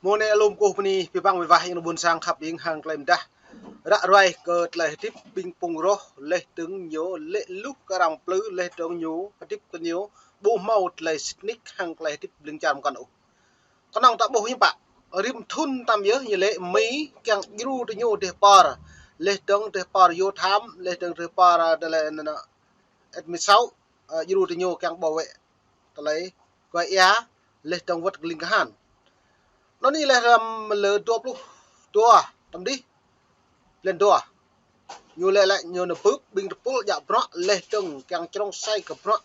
Mone alum ko puni pipang wivah yang bun sang khap ding hang klaim dah. Ra rai ke tleh tip ping pung roh leh tung nyo le lu karang plu leh tung nyo tip ke nyo bu mau tleh snik hang tleh tip bling cham kan u. Kanang tak boh pak rim thun tam ye ye le mi kyang gru de nyo de par leh tung de par yo tham leh tung de par de le na et mi sau gru de nyo kyang bo we tleh ko ya leh tung wat gling han. Nó ni là lờ tua luôn tua tầm đi lên tua nhiều lại nhiều nửa bước bình được dạ bro lên từng càng trong say cặp bro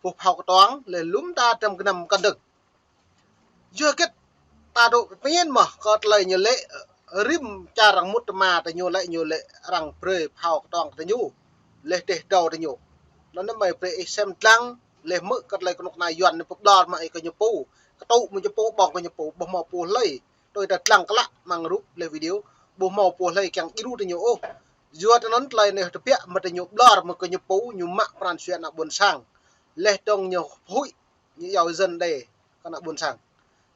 phục học toán lên lúm ta trong cái nằm căn đực chưa kết ta độ miên mà có lời nhiều lệ rim cha rằng một mà ta nhiều lệ rằng pre học toán ta nhu lệ để đầu ta nhu nó mày pre xem trăng lệ mực cái lời con này dọn phục đòn mà cái nhiều pu cái tụ mình cho pu bọc cái nhiều pu bọc màu pu lấy tôi đặt lăng cái lạ mang rút lên video bộ màu pu lấy càng iru ta nhu dua tenon tlai ne tepia mate nyu blar ma ko nyu pu nyu mak pran suan nak bun sang leh tong nyu hui nyu yaw dân de kana bun sang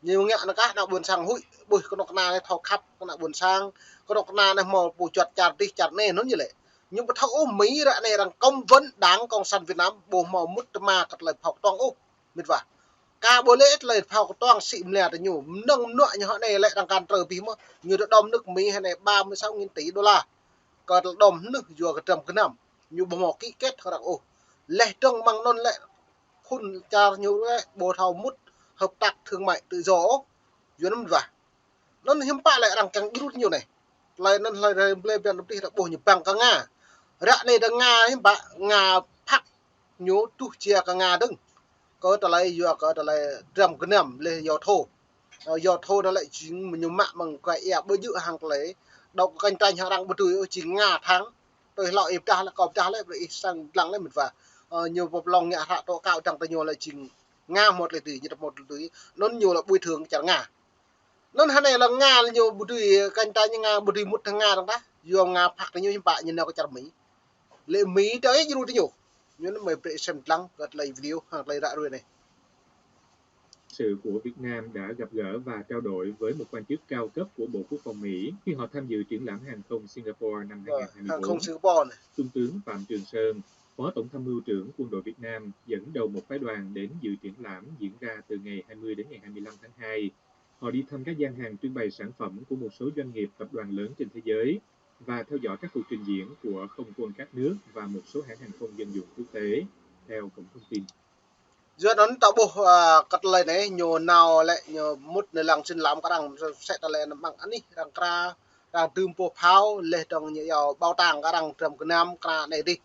nyu ngạ na ka nak bun sang hui bui ko nok na le thau khap kana bun sang ko nok na ne mo pu chot chặt ti chặt ne nó như lệ nhưng mà thau mỹ ra này rằng công vấn đáng công san Việt Nam bộ màu mút ma cắt lại học tong ô biết va ca bố lễ lại học tong xịm lẹ thì nyu nông nọ như họ này lại đang can trở bí mà như đom nước Mỹ hay này 36.000 tỷ đô la có đom nước vừa cái trầm cái nằm như bộ mỏ ký kết họ đặc ô lệ trong mang non lệ khôn cha nhiều lệ bộ thầu mút hợp tác thương mại tự do dưới năm và nó hiếm pa lại rằng càng ít nhiều này lại nó lại lên bên đi là bộ nhật bằng cả nga rạ này là nga hiếm pa nga phắc nhú tu chia cả nga đừng có trở lại vừa có trở lại trầm cái nằm lên do thô nó lại chính nhiều mạng bằng cái ép bơi dự hàng lấy đâu có cạnh tranh họ đang bật tuổi chỉ ngà tháng tôi loại ép ra là cọp ra lại bị sang lắng lên một và nhiều một lòng nhà hạ to cao chẳng tay nhiều lại chỉ nga một là tỷ như một tỷ nó nhiều là bồi thường chẳng ngà nó hai này là nga là nhiều bật tuổi cạnh tranh như nga bật tuổi một thằng nga đâu đó dù nga phạt là nhiều bạn như nào có chẳng mỹ lệ mỹ tới như nhiều nhưng nó mới bị xem lắng gật lại video hoặc lại đã rồi này. Sự của Việt Nam đã gặp gỡ và trao đổi với một quan chức cao cấp của Bộ Quốc phòng Mỹ khi họ tham dự triển lãm hàng không Singapore năm 2024. Hàng không Singapore này. Trung tướng Phạm Trường Sơn, Phó Tổng tham mưu trưởng Quân đội Việt Nam dẫn đầu một phái đoàn đến dự triển lãm diễn ra từ ngày 20 đến ngày 25 tháng 2. Họ đi thăm các gian hàng trưng bày sản phẩm của một số doanh nghiệp tập đoàn lớn trên thế giới và theo dõi các cuộc trình diễn của không quân các nước và một số hãng hàng không dân dụng quốc tế, theo cổng thông tin. Giờ nó tạo bộ cắt lại này nhiều nào lại nhiều mút này lăng xin làm cái đằng sẽ ta lại bằng anh đi đằng ra đằng tươm bộ pháo lên trong nhiều bao tàng cái đằng trầm cái nam cái này đi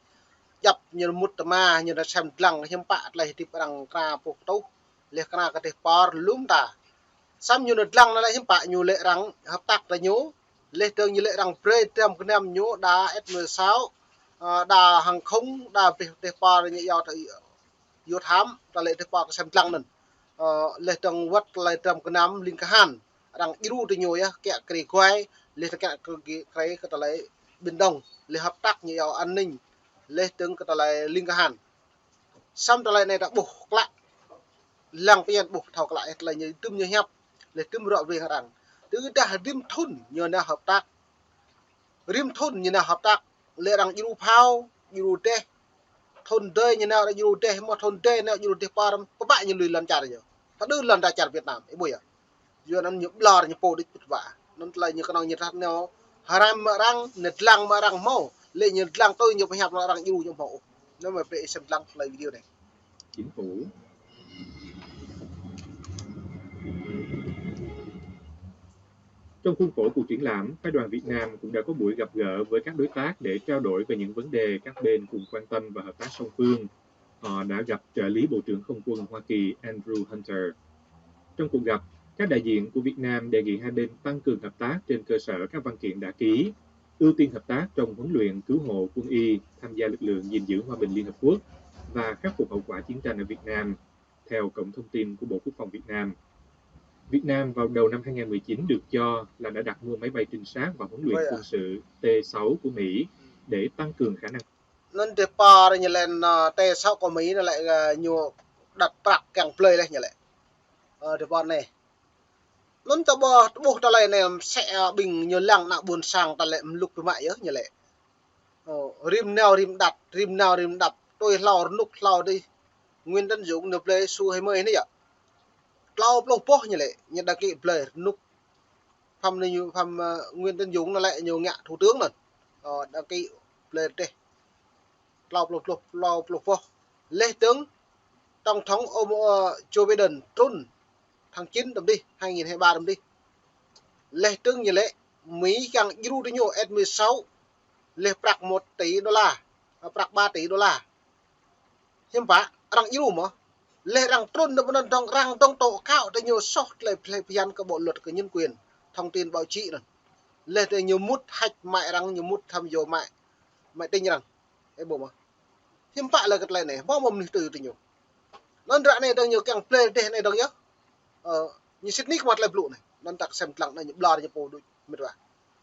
dập như mút mà như là xem lăng hiếm bạ lại thì đằng ra bộ tấu lên cái cái par lúm ta xăm như là lăng nó lại hiếm bạ nhiều lệ đằng hợp tác là nhú lên trong như lệ đằng pre trầm cái nam nhú đá S16 đà hàng không đà về par như nhiều thì vô thám ta lệ qua cái xem lăng mình lệ trong vắt lệ trong cái nam linh cái hàn đang iru thì nhiều á kẹt cái quay lệ cái cái ta lệ biển đông lệ hợp tác nhiều an ninh lệ từng cái ta lệ linh cái hàn xong ta lệ này đã buộc lại lăng tiền buộc thọc lại là như tươm như hẹp lệ tươm rõ về rằng từ đã rim thun như nào hợp tác rim thun như nào hợp tác lệ đang iru phao iru tê thôn tê như nào là du tê mà thôn tê nào du tê param có bạn như lười lần chả rồi ta đưa lần chả Việt Nam ấy bùi à giờ nó nhục lò như po đi bứt vả nó lại như cái nào như thế nào haram mà răng nệt lăng mà răng mau lệ như lăng tôi nhiều phải học là răng du trong hộ nó mà phải xem lăng lại video này. Chính phủ. Trong khuôn khổ cuộc triển lãm, phái đoàn Việt Nam cũng đã có buổi gặp gỡ với các đối tác để trao đổi về những vấn đề các bên cùng quan tâm và hợp tác song phương. Họ đã gặp trợ lý Bộ trưởng Không quân Hoa Kỳ Andrew Hunter. Trong cuộc gặp, các đại diện của Việt Nam đề nghị hai bên tăng cường hợp tác trên cơ sở các văn kiện đã ký, ưu tiên hợp tác trong huấn luyện cứu hộ quân y, tham gia lực lượng gìn giữ hòa bình Liên Hợp Quốc và khắc phục hậu quả chiến tranh ở Việt Nam, theo cổng thông tin của Bộ Quốc phòng Việt Nam. Việt Nam vào đầu năm 2019 được cho là đã đặt mua máy bay trinh sát và huấn luyện quân sự T-6 của Mỹ để tăng cường khả năng. Nên T-6 như lên T-6 của Mỹ nó lại nhiều đặt bạc càng play lên như vậy. T-6 này nón ta bò ta lại này sẽ bình nhiều lăng nạ buồn sang ta lại lục với mại nhớ như lệ rim nào rim đập tôi lao nút lao đi nguyên tân dụng nộp lệ su hay mới này ạ lao lâu po như lệ nhận đặc kỵ play nút phăm này như phăm nguyên tân dụng nó lại nhiều ngạ thủ tướng rồi đặc kỵ play đây lao po lê tướng tổng thống Joe Biden Trump tháng 9 đâm đi 2023 đâm đi lê tướng như lệ Mỹ càng yêu đi nhiều S16 lê bạc 1 tỷ đô la bạc 3 tỷ đô la hiếm bả rằng yêu mà lê rằng Trump nó vẫn đang rằng trong tổ cao tới nhiều sót lê phiền các bộ luật của nhân quyền thông tin báo chí này lê tới nhiều mút hạch mại rằng nhiều mút tham dò mại tin rằng cái bộ mà hiếm bả là cái này này bao mồm từ nhiều nên ra này đang nhiều càng play đây này đâu nhá như Sydney mặt lại blue này nên tak xem lặng này những blur như po đôi mệt vậy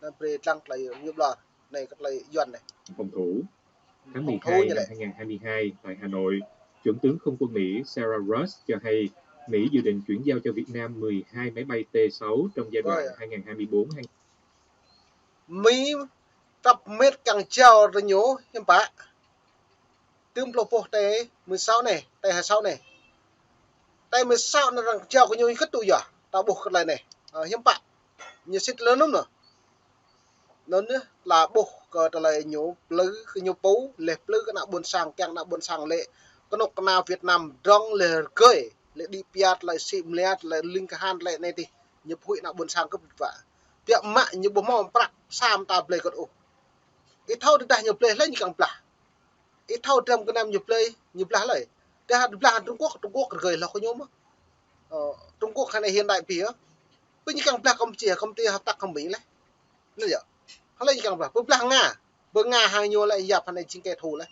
nên play lặng lại những blur này các lại doan này phòng thủ tháng 12 năm 2022 tại Hà Nội, Chuẩn tướng Không quân Mỹ Sarah Russ cho hay Mỹ dự định chuyển giao cho Việt Nam 12 máy bay T-6 trong giai đoạn 2024. Mỹ tập mét càng trao rồi nhố hiếm bả tương lộ po tay 16 này tay 26 này tay 16 nó rằng trao cái nhô khất tụ giờ tao buộc cái này này hiếm bả như xích lớn lắm nữa lớn nữa là buộc cái này nhố lứ cái nhố bấu lẹp lứ cái nào buồn sang lệ cái nóc nào Việt Nam rong lệ cười lệ đi piat lại sim lệ lại linh han lệ này thì nhập hội nào buồn sang cấp vả tiệm mạ như bố mò bạc sam ta play cái ô ít thâu được đại nhiều play lấy như càng bả ít thâu trong cái năm nhiều play lại để hạt play Trung Quốc gửi là có nhôm Trung Quốc hay này hiện đại phía với những càng play công ty hợp tác không Mỹ lấy nữa vậy họ lấy càng play với Nga hàng nhiều lại dập này chính kẻ thù lấy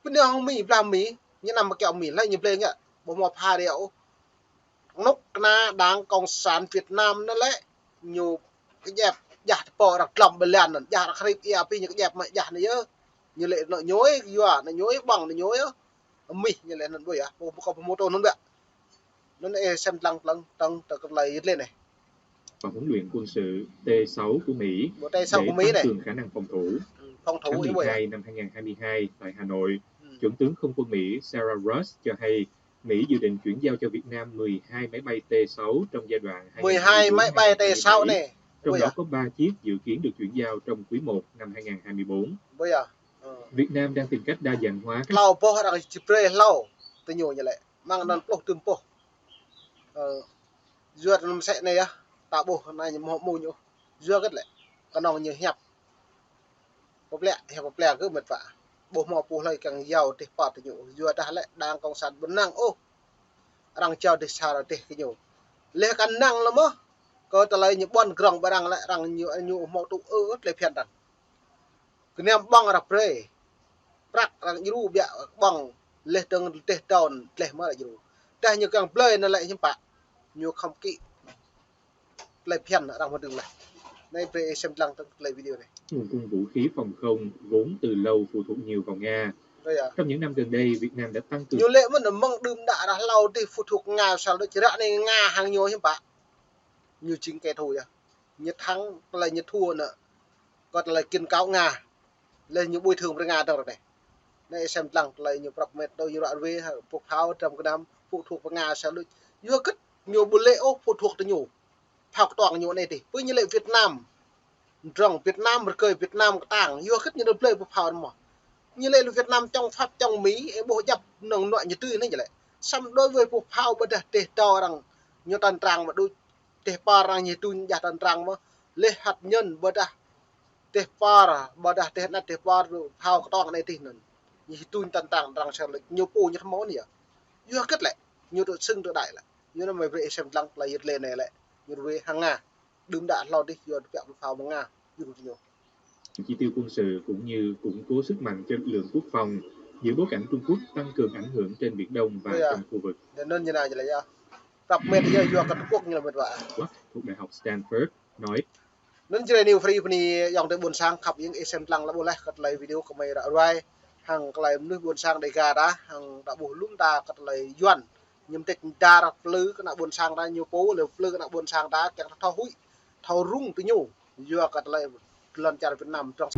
bên đây không Mỹ làm Mỹ như nằm mà kẹo Mỹ lấy nhiều play nhá bố mò pha đéo nóc na đang cộng sản Việt Nam nó lấy nhiều cái dẹp giả bỏ đặc lòng bên làn giả đặc khép ERP những cái dẹp mà giả này như lệ nó nhối nó nhối bằng nó nhối Mỹ như lệ nó đuổi có mô tô nó vậy nó lại xem lăng tăng từ cái này lên này và huấn luyện quân sự T-6 của Mỹ để tăng cường khả năng phòng thủ. Tháng 12 năm 2022 tại Hà Nội, Chuẩn tướng Không quân Mỹ Sarah Russ cho hay Mỹ dự định chuyển giao cho Việt Nam 12 máy bay T-6 trong giai đoạn 12 máy bay T-6 này. Trong đó có 3 chiếc dự kiến được chuyển giao trong quý 1 năm 2024. Việt Nam đang tìm cách đa dạng hóa các lâu po đang spray lâu từ nhiều như vậy mang đơn po tùm po duyệt làm sẽ này á tạo bộ này họ mù nhũ dưa cái lệ còn nó nhiều hẹp bọc lẹ cứ mệt vả bộ mò po lại càng giàu thì phạt từ nhiều dưa ta lại đang công sản vẫn năng ô đang chờ để sao để cái nhiều lệ căn năng lắm á có ta lại những bọn grong barang lại đang nhiều mò tụ ớt lại phiền đàn cái nem băng ra pre prak rằng như bia bằng lệ tầng tê tòn lệ mà lại như ta như càng play nó lại như bạn nhiều không kỹ lại phiền đang một đường này nay về xem lăng lại video này nguồn cung vũ khí phòng không vốn từ lâu phụ thuộc nhiều vào Nga. Trong những năm gần đây, Việt Nam đã tăng cường nhiều lệ mà nó mong đơm đã lâu thì phụ thuộc Nga sao đó chứ đã này Nga hàng nhiều như bạn nhiều chính kẻ thù à nhất thắng lại nhất thua nữa còn lại kiên cáo Nga lên những bồi thường với Nga đâu này này xem lăng lại nhiều bậc mệt đâu nhiều đoạn về phục tháo trong cái năm phụ thuộc vào Nga sao được nhiều cất nhiều buôn lệ phụ thuộc tới nhiều học toàn nhiều này thì với như lệ Việt Nam rằng Việt Nam một cười Việt Nam tảng nhiều cất như được play phục tháo mà như lệ Việt Nam trong Pháp trong Mỹ bộ nhập nồng nội như tư này vậy xong đối với phục tháo bây giờ để cho rằng nhiều tàn tràng mà đôi để pa rằng như tu giả tàn tràng mà lệ hạt nhân bây giờ để pa bây giờ để nát để pa tháo toàn này thì như tuôn tàn tàng rằng sao lại nhiềuปูnhư thằng máu này nhiều kết lại nhiều đội sưng đội đại lại như là mày về xem lăng là nhiệt lên này lại như về hàng Nga đừng đạn lo đi rồi kẹo pháo bằng Nga nhiều chi tiêu quân sự cũng như củng cố sức mạnh cho lực lượng quốc phòng giữa bối cảnh Trung Quốc tăng cường ảnh hưởng trên Biển Đông và trong khu vực. Nên như này vậy là tập mệt giờ vừa Trung Quốc như là mệt vả. Thuộc Đại học Stanford nói. Nên chơi nhiều free này dòng tới buồn sang khắp những xem lăng là buồn lại cắt lấy video của mày đã rồi hàng lại nước buồn sang đầy gà đã hàng đã bổ lúng ta cắt lấy yuan nhưng tết ta là phứ cái nào buồn sang ra nhiều phố là phứ cái nào buồn sang đá chẳng thao hụi thao rung tới nhiều vừa cả lại lần trả Việt Nam trong